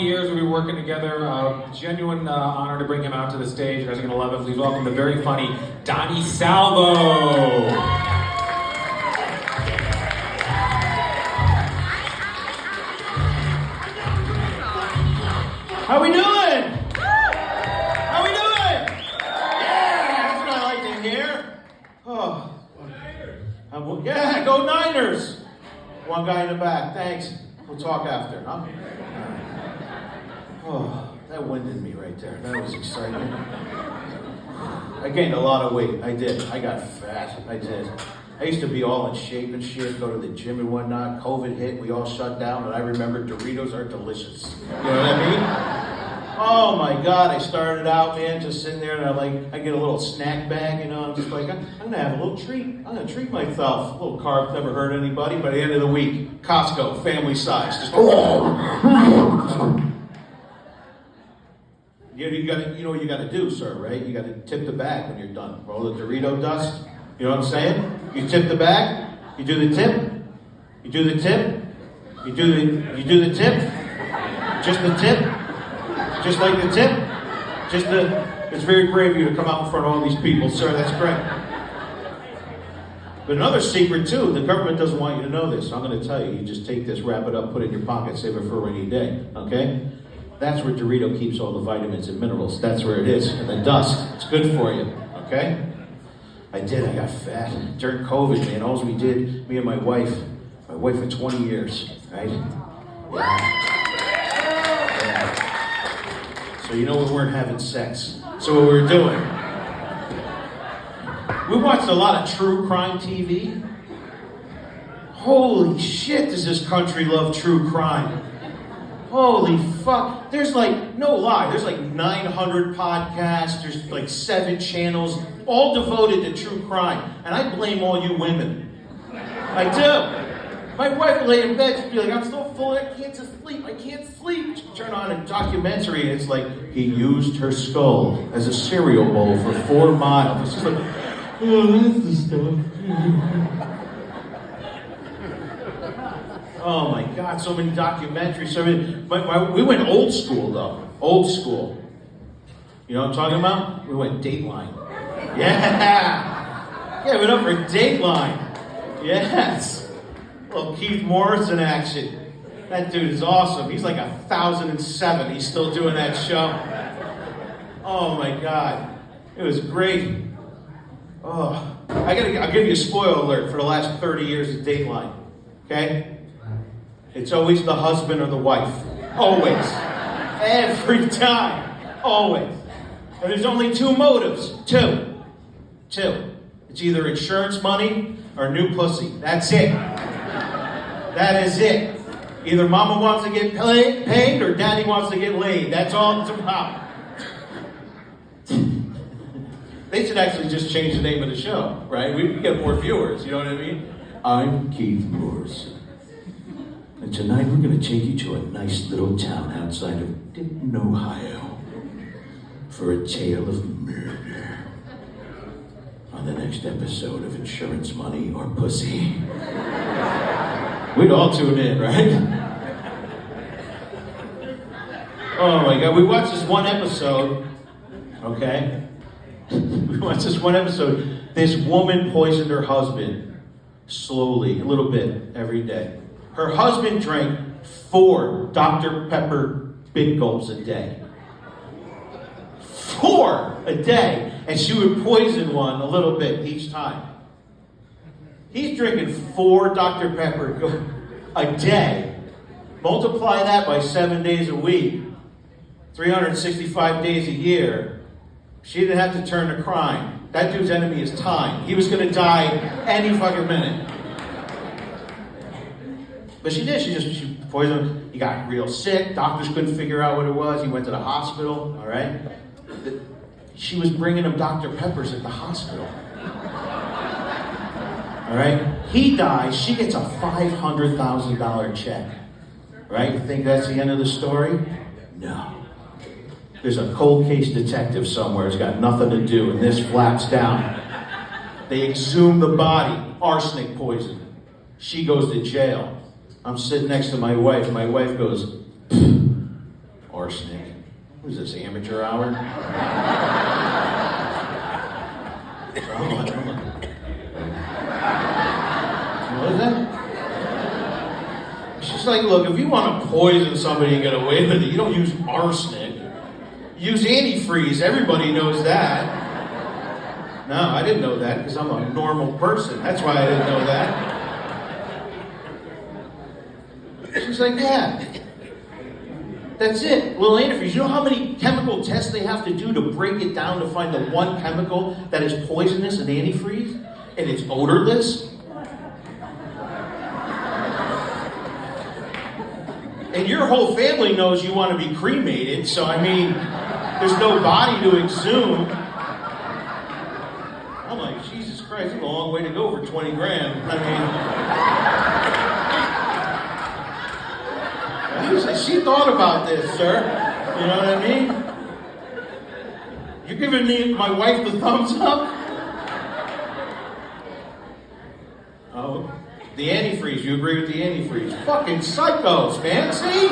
20 years we've been working together. Genuine honor to bring him out to the stage. You guys are going to love it. Please welcome the very funny Donnie Salvo. How we doing? How we doing? Yeah, that's what I like to hear. Oh, yeah, go Niners. One guy in the back, thanks. We'll talk after, huh? Oh, that winded me right there. That was exciting. I gained a lot of weight. I did. I got fat. I did. I used to be all in shape and shit, go to the gym and whatnot. COVID hit, we all shut down, and I remember Doritos are delicious. You know what I mean? Oh my God, I started out, man, just sitting there and I get a little snack bag, you know, I'm just like, I'm gonna have a little treat. I'm gonna treat myself. A little carb, never hurt anybody. By the end of the week, Costco, family size, just you know what you gotta do, sir, right? You gotta tip the bag when you're done. Roll the Dorito dust. You know what I'm saying? You tip the bag, you do the tip, you do the tip, you do the tip, just the tip. Just like the tip, it's very brave of you to come out in front of all these people, sir, that's great. But another secret too, the government doesn't want you to know this, so I'm gonna tell you, you just take this, wrap it up, put it in your pocket, save it for a rainy day, okay? That's where Dorito keeps all the vitamins and minerals, that's where it is, in the dust, it's good for you, okay? I got fat, during COVID, man, all we did, me and my wife for 20 years, right? Yeah. So you know we weren't having sex. So what we were doing, we watched a lot of true crime TV. Holy shit, does this country love true crime. Holy fuck. There's like, no lie, there's like 900 podcasts, there's like 7 channels, all devoted to true crime. And I blame all you women. I do. My wife would lay in bed, she'd be like, I'm so full, I can't sleep. She'd turn on a documentary, and it's like, he used her skull as a cereal bowl for 4 miles. It's just like, oh, that's the stuff. Oh my God, so many documentaries, so many. We went old school, though. Old school. You know what I'm talking about? We went Dateline. Yeah! Yeah, we went up for Dateline. Yes. Little Keith Morrison action. That dude is awesome. He's like 1,007. He's still doing that show. Oh my God. It was great. Oh. I'll give you a spoiler alert for the last 30 years of Dateline. Okay? It's always the husband or the wife. Always. Every time. Always. And there's only 2 motives. Two. It's either insurance money or new pussy. That's it. That is it. Either mama wants to get paid or daddy wants to get laid. That's all it's about. They should actually just change the name of the show, right? We get more viewers, you know what I mean? I'm Keith Morrison. And tonight we're going to take you to a nice little town outside of Dayton, Ohio for a tale of murder. On the next episode of Insurance Money or Pussy. We'd all tune in, right? Oh my God, we watched this one episode, okay? We watched this one episode. This woman poisoned her husband slowly, a little bit, every day. Her husband drank 4 Dr. Pepper big gulps a day. 4 a day, and she would poison one a little bit each time. He's drinking 4 Dr. Pepper a day. Multiply that by 7 days a week, 365 days a year. She didn't have to turn to crime. That dude's enemy is time. He was going to die any fucking minute. But she did. She poisoned him. He got real sick. Doctors couldn't figure out what it was. He went to the hospital, all right? She was bringing him Dr. Peppers at the hospital. All right? He dies. She gets a $500,000 check. Right? You think that's the end of the story? No. There's a cold case detective somewhere who's got nothing to do, and this flaps down. They exhume the body. Arsenic poison. She goes to jail. I'm sitting next to my wife. My wife goes, What is this, amateur hour? Hold on. What is that? She's like, look, if you want to poison somebody and get away with it, you don't use arsenic. Use antifreeze. Everybody knows that. No, I didn't know that because I'm a normal person. That's why I didn't know that. She's like, yeah. That's it. Little antifreeze. You know how many chemical tests they have to do to break it down to find the one chemical that is poisonous in antifreeze? And it's odorless? And your whole family knows you want to be cremated, so I mean, there's no body to exhume. I'm like, Jesus Christ, it's a long way to go for 20 grand. I mean, she thought about this, sir. You know what I mean? You're giving me, my wife, the thumbs up? Oh, the antifreeze. You agree with the antifreeze? Fucking psychos, man. See?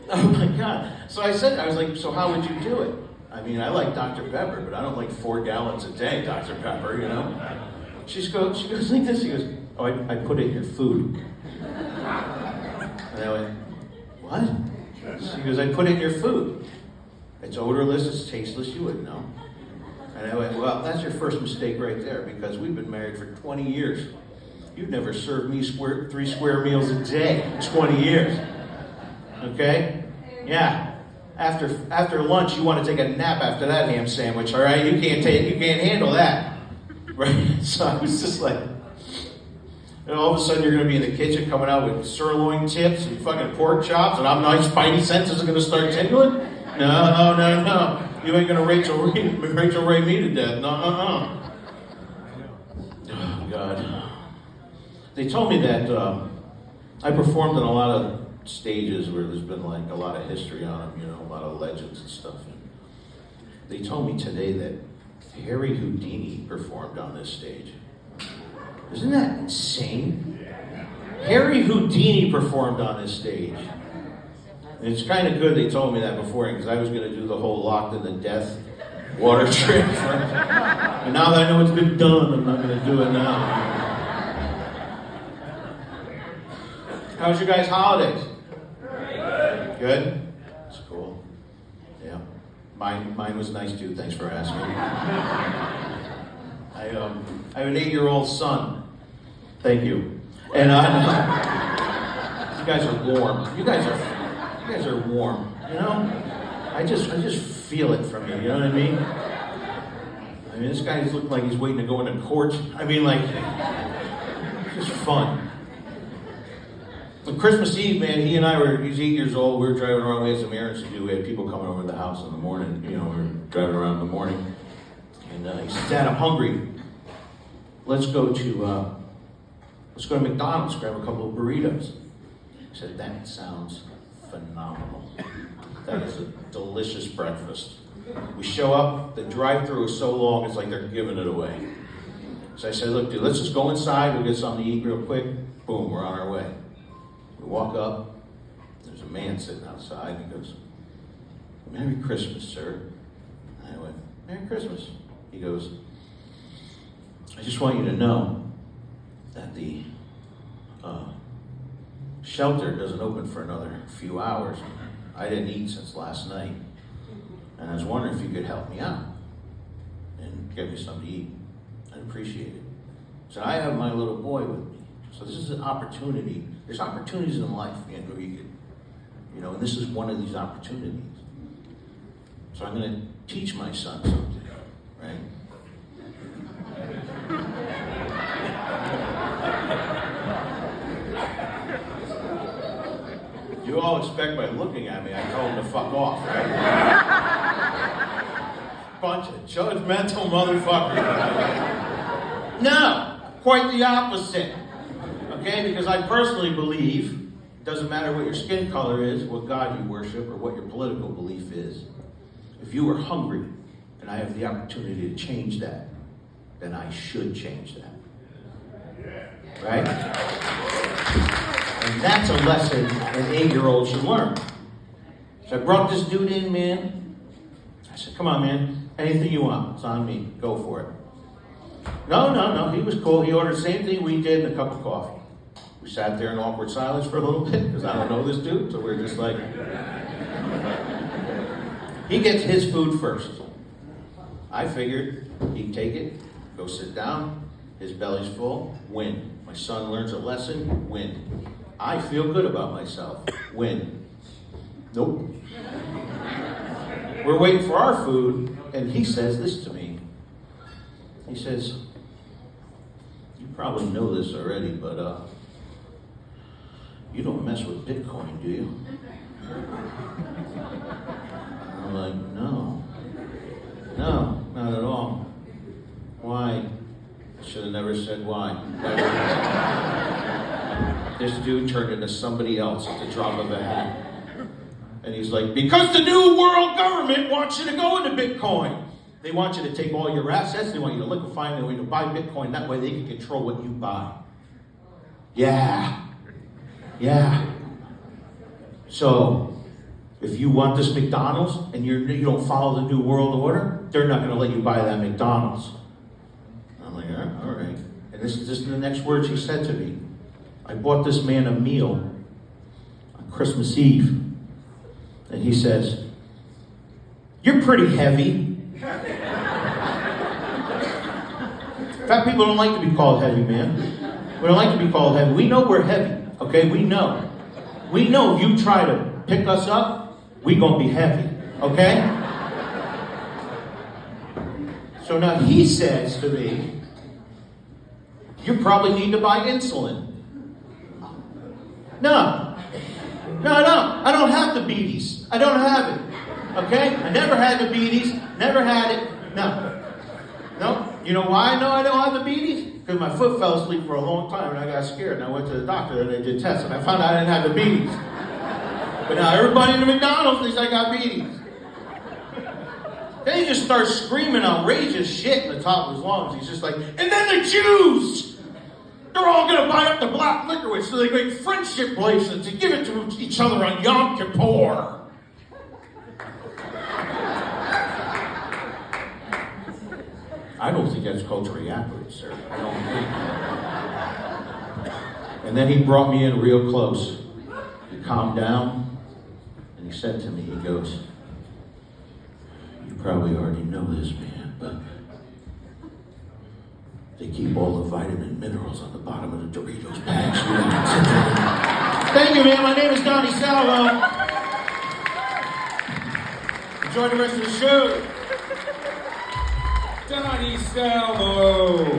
Oh my God. So I was like, so how would you do it? I mean, I like Dr. Pepper, but I don't like 4 gallons a day, Dr. Pepper, you know? She goes like this. She goes, oh, I put it in your food. And I went, what? She goes, I put it in your food. It's odorless, it's tasteless, you wouldn't know. And I went, well, that's your first mistake right there, because we've been married for 20 years. You've never served me 3 square meals a day in 20 years. Okay? Yeah. After lunch, you want to take a nap after that ham sandwich, all right? You can't handle that. Right? So I was just like, and all of a sudden you're going to be in the kitchen coming out with sirloin tips and fucking pork chops, and my spidey senses are going to start tingling? No. You ain't going to Rachel Ray me to death. No. Oh, God. They told me that I performed in a lot of stages where there's been like a lot of history on them, you know, a lot of legends and stuff. And they told me today that Harry Houdini performed on this stage. Isn't that insane? Harry Houdini performed on this stage. And it's kind of good they told me that before, because I was going to do the whole locked in the death water trick. And now that I know it's been done, I'm not going to do it now. How's your guys' holidays? Good? That's cool. Yeah. Mine was nice too, thanks for asking. I have an 8-year-old son. Thank you. And you guys are warm. You guys are warm. You know? I just feel it from you. You know what I mean? I mean, this guy's looking like he's waiting to go into court. I mean, like, it's just fun. On Christmas Eve, man, he's 8 years old, we were driving around, we had some errands to do, we had people coming over to the house in the morning, you know, we were driving around in the morning, and he said, Dad, I'm hungry. Let's go to McDonald's, grab a couple of burritos. I said, that sounds phenomenal. That is a delicious breakfast. We show up, the drive-thru is so long, it's like they're giving it away. So I said, look, dude, let's just go inside, we'll get something to eat real quick. Boom, we're on our way. We walk up, there's a man sitting outside, and he goes, Merry Christmas, sir. And I went, Merry Christmas. He goes, I just want you to know that the shelter doesn't open for another few hours. I didn't eat since last night, and I was wondering if you could help me out and get me something to eat. I'd appreciate it. So I have my little boy with me. So this is an opportunity. There's opportunities in life, man, where you could, you know, and this is one of these opportunities. So I'm going to teach my son something, right? You all expect by looking at me, I told him to fuck off, right? Bunch of judgmental motherfuckers. No, quite the opposite. Okay, because I personally believe, it doesn't matter what your skin color is, what God you worship, or what your political belief is. If you are hungry, and I have the opportunity to change that, then I should change that. Right? And that's a lesson an 8-year-old should learn. So I brought this dude in, man. I said, come on, man. Anything you want. It's on me. Go for it. No. He was cool. He ordered the same thing we did and a cup of coffee. We sat there in awkward silence for a little bit because I don't know this dude. So we're just like... He gets his food first. I figured he'd take it, go sit down. His belly's full. Win. My son learns a lesson. Win. I feel good about myself. Win. Nope. We're waiting for our food, and he says this to me. He says, you probably know this already, but you don't mess with Bitcoin, do you? I'm like, no, not at all. Why? I should have never said why. This dude turned into somebody else at the drop of a hat. And he's like, because the new world government wants you to go into Bitcoin. They want you to take all your assets. They want you to liquefy them. They want you to buy Bitcoin. That way they can control what you buy. Yeah. So, if you want this McDonald's and you don't follow the new world order, they're not going to let you buy that McDonald's. I'm like, all right. And this is the next words he said to me. I bought this man a meal on Christmas Eve. And he says, you're pretty heavy. Fat people don't like to be called heavy, man. We don't like to be called heavy. We know we're heavy, okay? We know. We know if you try to pick us up, we gonna be heavy, okay? So now he says to me, you probably need to buy insulin. No, I don't have diabetes. I don't have it, okay? I never had diabetes, never had it, no. You know why I know I don't have diabetes? Because my foot fell asleep for a long time and I got scared and I went to the doctor and they did tests and I found out I didn't have diabetes. But now everybody in the McDonald's thinks I got diabetes. Then he just starts screaming outrageous shit in the top of his lungs. He's just like, and then the Jews! They're all going to buy up the black liquor so they make friendship bracelets and give it to each other on Yom Kippur. I don't think that's culturally accurate, sir. I don't think. And then he brought me in real close. He calmed down, and he said to me, he goes, you probably already know this, man, but they keep all the vitamin minerals on the bottom of the Doritos bags. Thank you, man. My name is Donnie Salvo. Enjoy the rest of the show. Donnie Salvo.